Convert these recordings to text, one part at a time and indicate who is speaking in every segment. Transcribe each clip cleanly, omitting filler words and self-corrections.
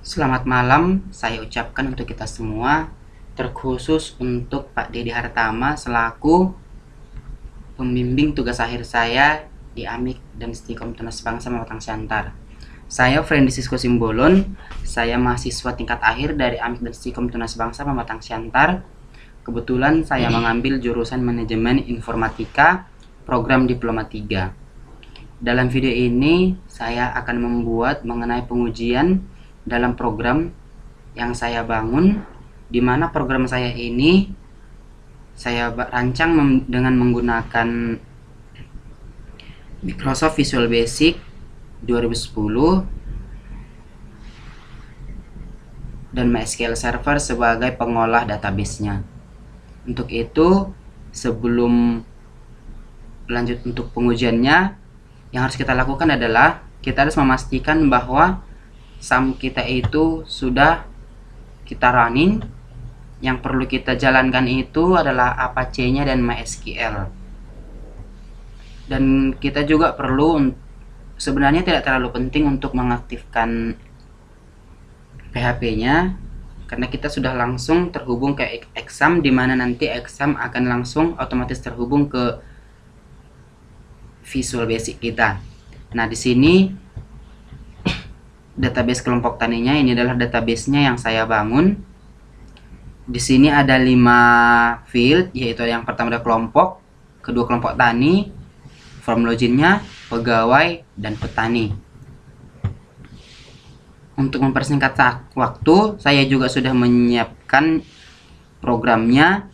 Speaker 1: Selamat malam, saya ucapkan untuk kita semua, terkhusus untuk Pak Dedi Hartama selaku pembimbing tugas akhir saya di Amik dan Stikom Tunas Bangsa Mamatang Siantar. Saya Friendly Sisko Simbolon, saya mahasiswa tingkat akhir dari Amik dan Stikom Tunas Bangsa Mamatang Siantar. Kebetulan saya mengambil jurusan Manajemen Informatika, program Diploma 3. Dalam video ini, saya akan membuat mengenai pengujian dalam program yang saya bangun, di mana program saya ini saya rancang dengan menggunakan Microsoft Visual Basic 2010 dan MySQL Server sebagai pengolah database-nya. Untuk itu, sebelum lanjut untuk pengujiannya, yang harus kita lakukan adalah kita harus memastikan bahwa SAM kita itu sudah kita running. Yang perlu kita jalankan itu adalah Apache-nya dan MySQL. Dan kita juga perlu, sebenarnya tidak terlalu penting untuk mengaktifkan PHP-nya, karena kita sudah langsung terhubung ke exam, di mana nanti exam akan langsung otomatis terhubung ke Visual Basic kita. Nah, di sini database kelompok taninya ini adalah database-nya yang saya bangun. Di sini ada 5 field, yaitu yang pertama ada kelompok, kedua kelompok tani, form login-nya, pegawai, dan petani. Untuk mempersingkat waktu, saya juga sudah menyiapkan programnya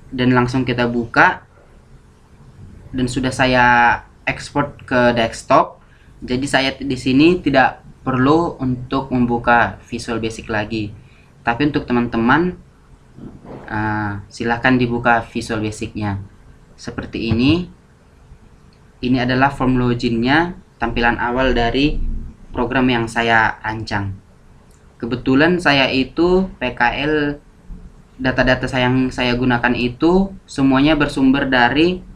Speaker 1: dan langsung kita buka, dan sudah saya ekspor ke desktop. Jadi saya di sini tidak perlu untuk membuka Visual Basic lagi. Tapi untuk teman-teman, silahkan dibuka Visual Basic-nya. Seperti ini. Ini adalah form login-nya, tampilan awal dari program yang saya rancang. Kebetulan saya itu PKL, data-data yang saya gunakan itu semuanya bersumber dari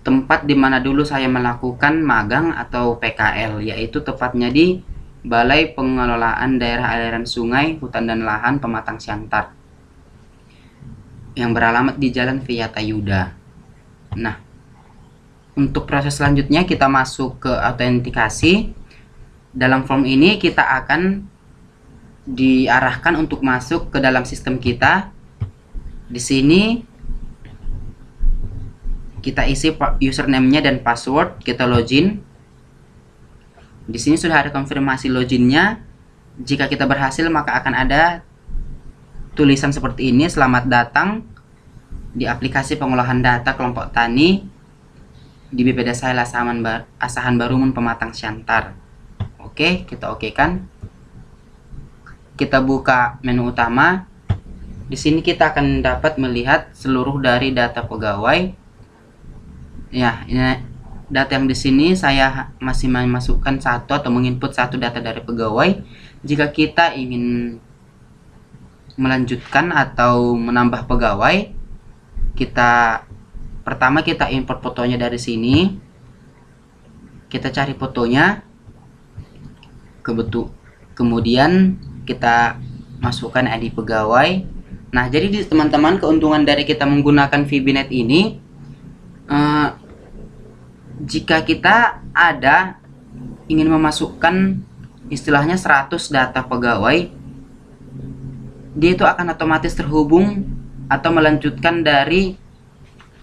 Speaker 1: tempat dimana dulu saya melakukan magang atau PKL, yaitu tepatnya di Balai Pengelolaan Daerah Aliran Sungai, Hutan dan Lahan Pematang Siantar, yang beralamat di Jalan Viyata Yuda. Nah, untuk proses selanjutnya kita masuk ke autentikasi. Dalam form ini kita akan diarahkan untuk masuk ke dalam sistem kita. Di sini kita isi username-nya dan password, kita login. Di sini sudah ada konfirmasi login-nya. Jika kita berhasil, maka akan ada tulisan seperti ini, selamat datang di aplikasi pengolahan data kelompok tani di BP Desa Asahan Barumun Pematang Siantar. Oke, kita okekan. Kita buka menu utama. Di sini kita akan dapat melihat seluruh dari data pegawai. Ya, ini data yang di sini saya masih memasukkan satu atau menginput satu data dari pegawai. Jika kita ingin melanjutkan atau menambah pegawai, pertama kita import fotonya dari sini. Kita cari fotonya. Kemudian kita masukkan ID pegawai. Nah, jadi teman-teman, keuntungan dari kita menggunakan VBNet ini, jika kita ingin memasukkan istilahnya 100 data pegawai, dia itu akan otomatis terhubung atau melanjutkan dari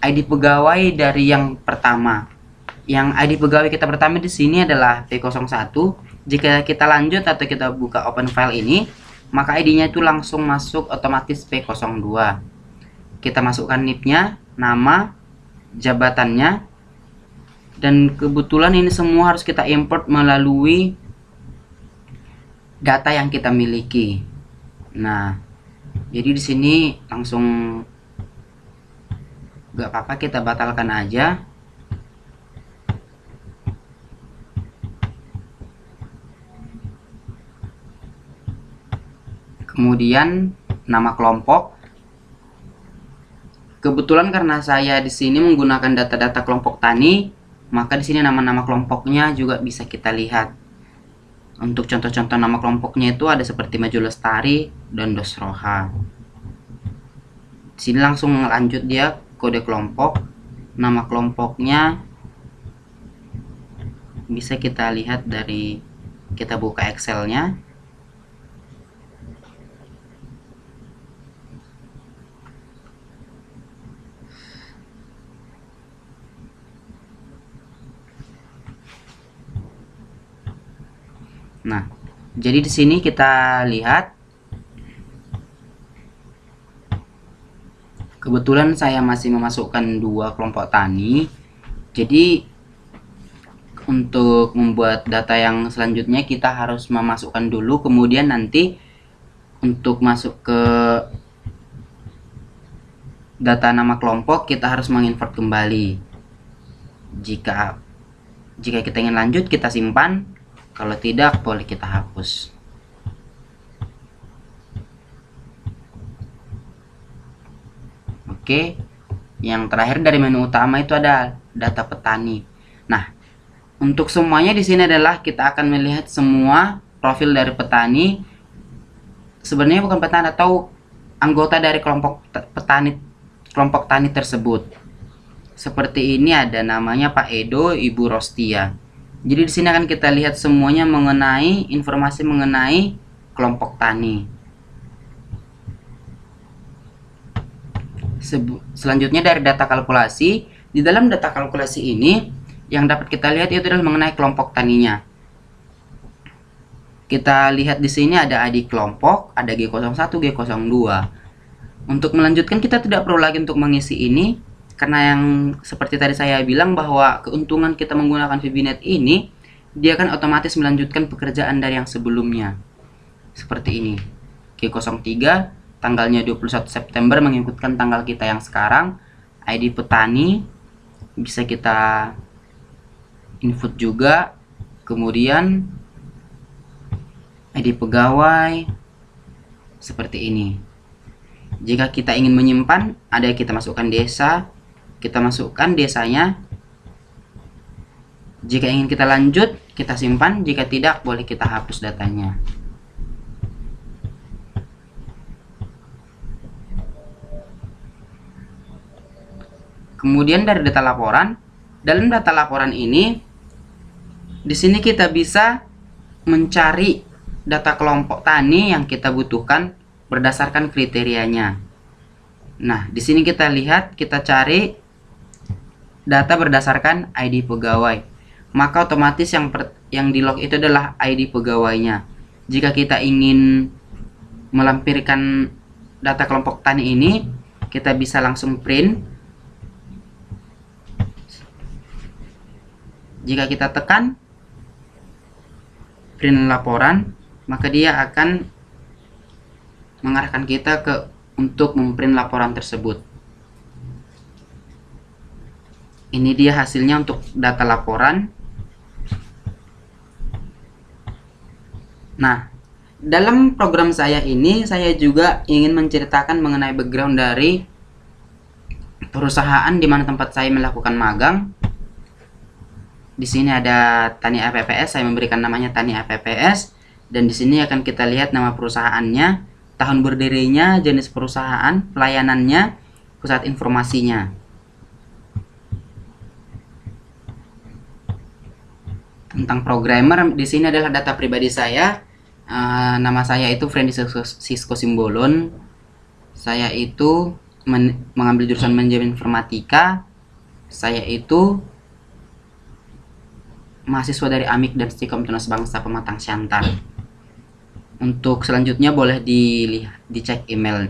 Speaker 1: ID pegawai dari yang pertama. Yang ID pegawai kita pertama di sini adalah P01. Jika kita lanjut atau kita buka open file ini, maka ID-nya itu langsung masuk otomatis P02. Kita masukkan NIP-nya, nama, jabatannya, dan kebetulan ini semua harus kita import melalui data yang kita miliki. Nah, jadi di sini langsung gak apa-apa, kita batalkan aja. Kemudian nama kelompok. Kebetulan karena saya di sini menggunakan data-data kelompok tani, maka di sini nama-nama kelompoknya juga bisa kita lihat. Untuk contoh-contoh nama kelompoknya itu ada seperti Maju Lestari dan Dosroha. Sini langsung lanjut dia kode kelompok. Nama kelompoknya bisa kita lihat dari kita buka Excel-nya. Nah, jadi di sini kita lihat kebetulan saya masih memasukkan 2 kelompok tani. Jadi untuk membuat data yang selanjutnya kita harus memasukkan dulu, kemudian nanti untuk masuk ke data nama kelompok kita harus mengimport kembali. Jika kita ingin lanjut kita simpan, kalau tidak boleh kita hapus. Oke, yang terakhir dari menu utama itu ada data petani. Nah, untuk semuanya di sini adalah kita akan melihat semua profil dari petani. Sebenarnya bukan petani atau anggota dari kelompok tani tersebut. Seperti ini ada namanya Pak Edo, Ibu Rostia. Jadi di sini akan kita lihat semuanya mengenai informasi mengenai kelompok tani. Selanjutnya dari data kalkulasi. Di dalam data kalkulasi ini yang dapat kita lihat itu adalah mengenai kelompok taninya. Kita lihat di sini ada ID kelompok, ada G01, G02. Untuk melanjutkan kita tidak perlu lagi untuk mengisi ini, karena yang seperti tadi saya bilang bahwa keuntungan kita menggunakan VBNet ini, dia akan otomatis melanjutkan pekerjaan dari yang sebelumnya. Seperti ini. G03 tanggalnya 21 September mengikutkan tanggal kita yang sekarang. ID petani bisa kita input juga. Kemudian ID pegawai seperti ini. Jika kita ingin menyimpan, ada kita masukkan desa, kita masukkan desanya. Jika ingin kita lanjut, kita simpan. Jika tidak, boleh kita hapus datanya. Kemudian dari data laporan, dalam data laporan ini, di sini kita bisa mencari data kelompok tani yang kita butuhkan berdasarkan kriterianya. Nah, di sini kita lihat, kita cari data berdasarkan ID pegawai. Maka otomatis yang di log itu adalah ID pegawainya. Jika kita ingin melampirkan data kelompok tani ini, kita bisa langsung print. Jika kita tekan print laporan, maka dia akan mengarahkan kita untuk memprint laporan tersebut. Ini dia hasilnya untuk data laporan. Nah, dalam program saya ini saya juga ingin menceritakan mengenai background dari perusahaan di mana tempat saya melakukan magang. Di sini ada Tani APPS, saya memberikan namanya Tani APPS, dan di sini akan kita lihat nama perusahaannya, tahun berdirinya, jenis perusahaan, pelayanannya, pusat informasinya. Tentang programmer, di sini adalah data pribadi saya. Nama saya itu Friendly Sisko Simbolon. Saya itu mengambil jurusan manajemen informatika. Saya itu mahasiswa dari AMIK dan Stikom Tunas Bangsa Pematang Siantar. Untuk selanjutnya boleh dicek email.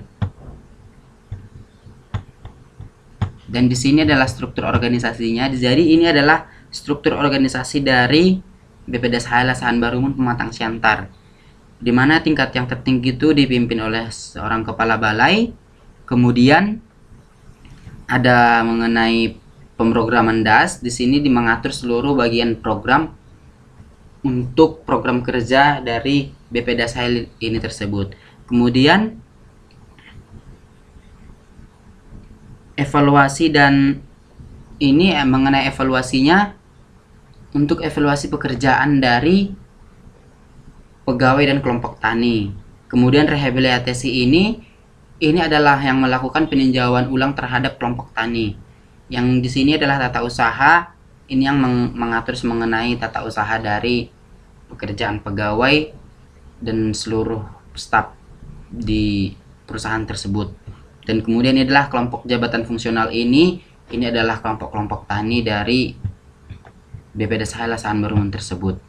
Speaker 1: Dan di sini adalah struktur organisasinya. Jadi ini adalah struktur organisasi dari BPD Sahan Barumun Pematang Siantar, di mana tingkat yang tertinggi itu dipimpin oleh seorang kepala balai. Kemudian ada mengenai pemrograman DAS. Di sini mengatur seluruh bagian program untuk program kerja dari BP Dashail ini tersebut. Kemudian evaluasi, dan ini mengenai evaluasinya untuk evaluasi pekerjaan dari pegawai dan kelompok tani. Kemudian rehabilitasi ini adalah yang melakukan peninjauan ulang terhadap kelompok tani. Yang di sini adalah tata usaha, ini yang mengatur mengenai tata usaha dari pekerjaan pegawai dan seluruh staf di perusahaan tersebut. Dan kemudian ini adalah kelompok jabatan fungsional ini adalah kelompok-kelompok tani dari BP Desa Lasaan Berumun tersebut.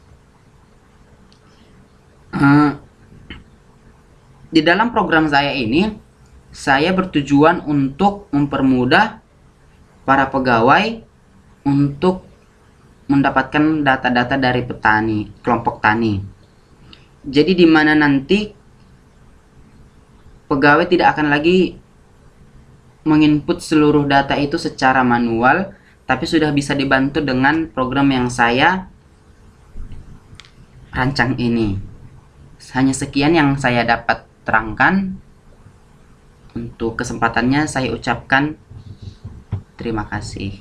Speaker 1: Di dalam program saya ini, saya bertujuan untuk mempermudah para pegawai untuk mendapatkan data-data dari petani, kelompok tani. Jadi di mana nanti pegawai tidak akan lagi menginput seluruh data itu secara manual, tapi sudah bisa dibantu dengan program yang saya rancang ini. Hanya sekian yang saya dapat terangkan. Untuk kesempatannya saya ucapkan terima kasih.